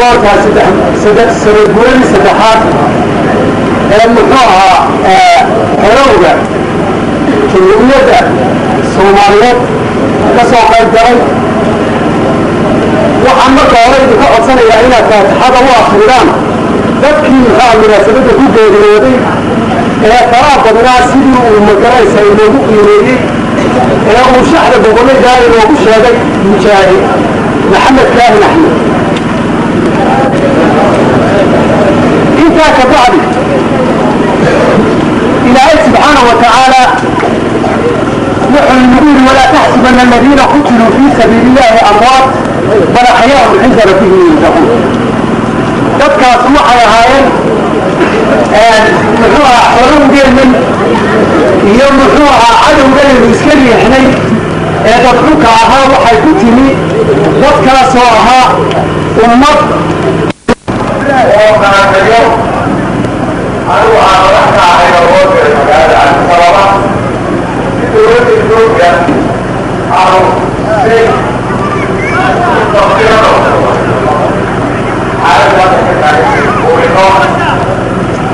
واركا سنقولي سدحات المحوها حروغة كمية سوماليات كسوق الجري وحنا قارئ بقى أصلا إلى هنا هذا هو أخيران ذكي من سبب كل جريدي ترى بدنا سيدنا ومكان سيدنا إليه وشحن بقولي جاي وشهادة مشاهد محمد كاهن أحمد انت كبعض إلهي سبحانه وتعالى نحن نقول ولا تحسبن الذين قتلوا في سبيل الله أموات بل أحياء عند ربهم يرزقون تذكر سموحة يا هايين محوها حرم دير من يوم محوها عدو دير المسكري حنين تذكرك أها وحيكتني تذكر سواها أمت وكانت اليوم أروح رحنا على الوقت المجال عن الصلاة بدون الدنيا أو سيء تغطير على الوقت المجال وإنه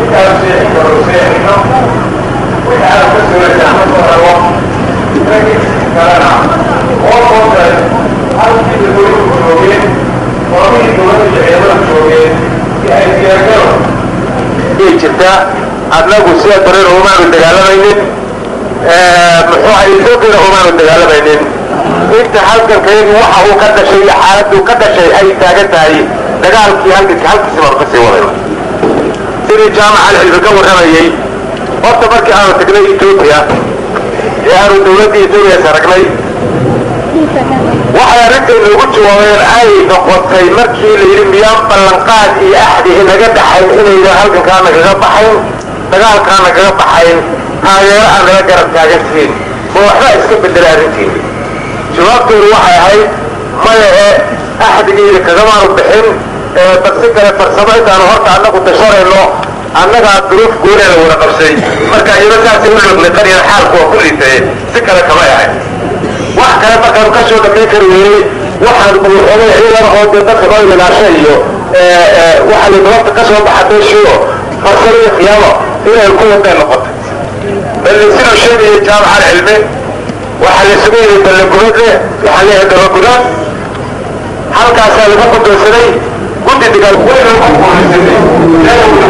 يترسيح ورسيح ويتعرف بسورة جامعة الوقت لكن كلنا وقت هل في دول الجنوبين وفي دول العيادة الجنوبين jirta adnagu sida bareer umaanu dagaalamaynin muxuu ay doogina umaanu dagaalamaynin inta halkan kaygu waxa uu ka dhashay xaaladdu ka dhashay ay taagan tahay dagaalkii halkiisa mar ka sii waday sidii jaamaca cilmi ka warramayay horta markii aanu tagnay Ethiopia ee aanu dowladda Ethiopia saragnay waxay arrintan ugu jawaabeen ay noqotay markii la yiri miyaan ballanqaad iyo axdi inaga dhaxay inay halkan naga baxayn dagaalkan naga baxayn taageero aan laga garab taagantiin oo waxba iska bedel arrintii jawaabtu waxay ahayd maya axdigiina kaga maanu bixin balse kale farsamaytaan horta annagu tasharayno annaga duruuf goonada wada qabsay marka iyadaasi u lugna qariir xaalku waa ku liitay si kale kama yahay wax kale markaan ka soo dhameyn kari weeyey waxaan uxoogay ciidan oo dadka loo ilaashay iyo waxa la doonta ka soo baxay shoo farsamo iyo qiyaamo inay ku wadaan noqoto bal sida sheegay jaamaca cilmi waxa la sameeyay ballanqaadle waxa la yiraahdaa halkaas lagu qodobsaday guddi dagaal weyn oo ku qoraysay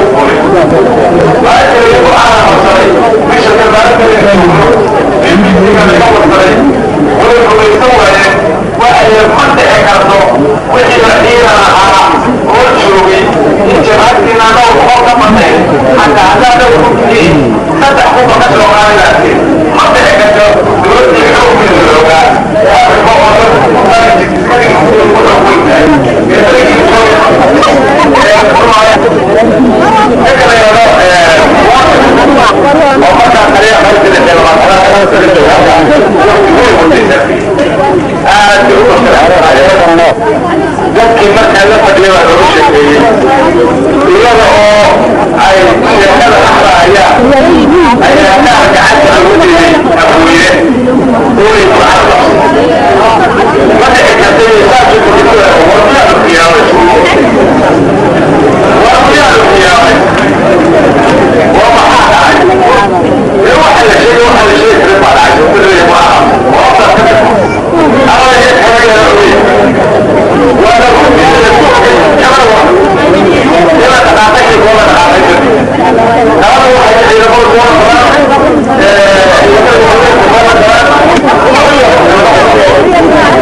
لكن مثلا لقد لما نرشد إياه أي شهادة أحرى أي أنها جعلت الوجه أبوية قولي معرض فتح كثير ساجد بكله ورميان القيامة ورميان القيامة ومحاها عنه يوحل شيء ترفع العجل كله يبقى وأفضل كده أولا يتحرق الأولي وأنا كنت لما تقاطعك وما تقاطعك هذا هو حاجة إذا قلت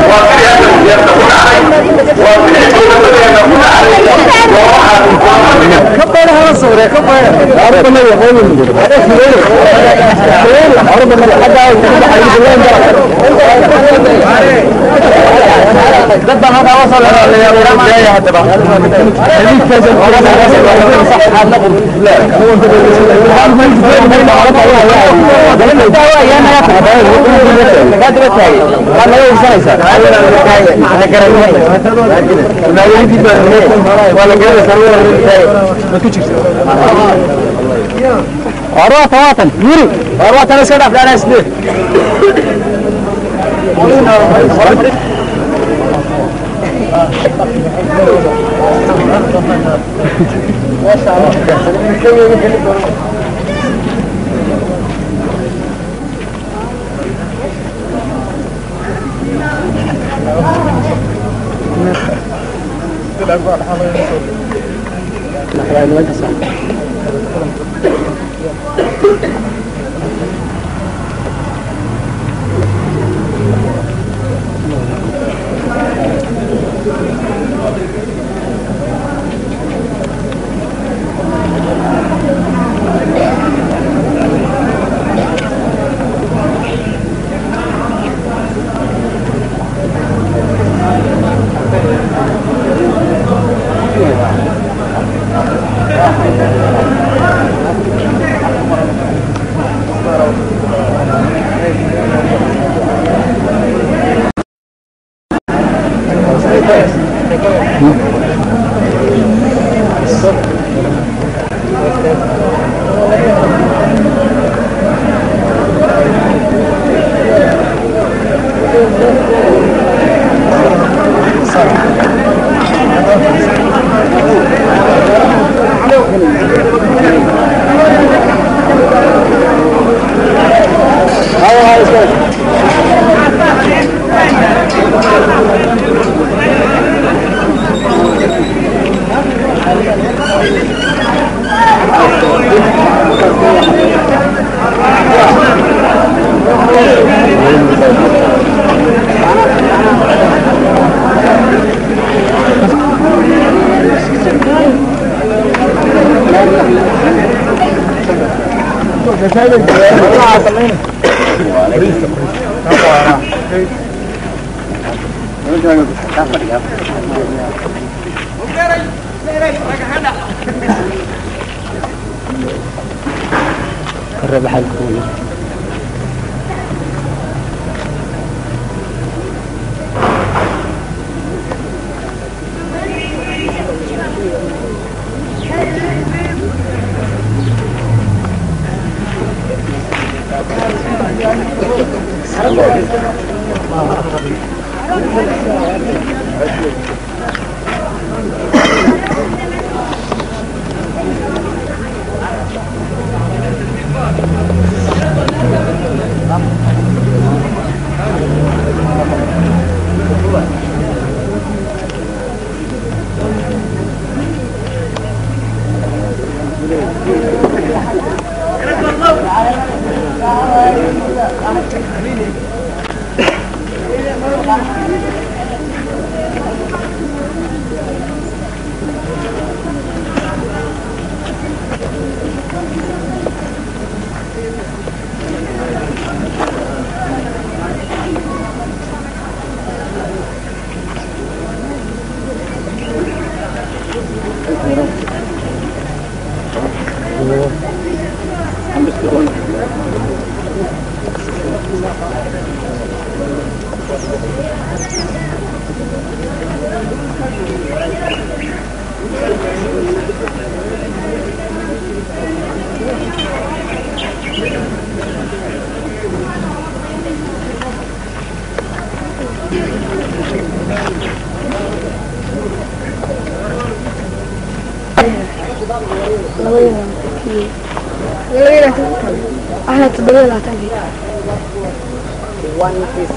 وفي هذا يتقون علي وفي يتقون علي كبير هذا الصورة كبير عرب الله يقول عرب الله حدا قد هذا وصل الى حتى بقى صح نقول لا هو أروح وطن يوري أروح أنا سكت أفلان أسده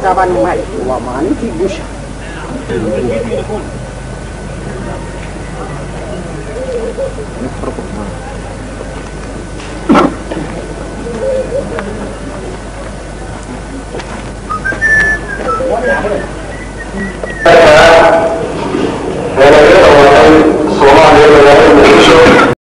Saban mai wa manti busha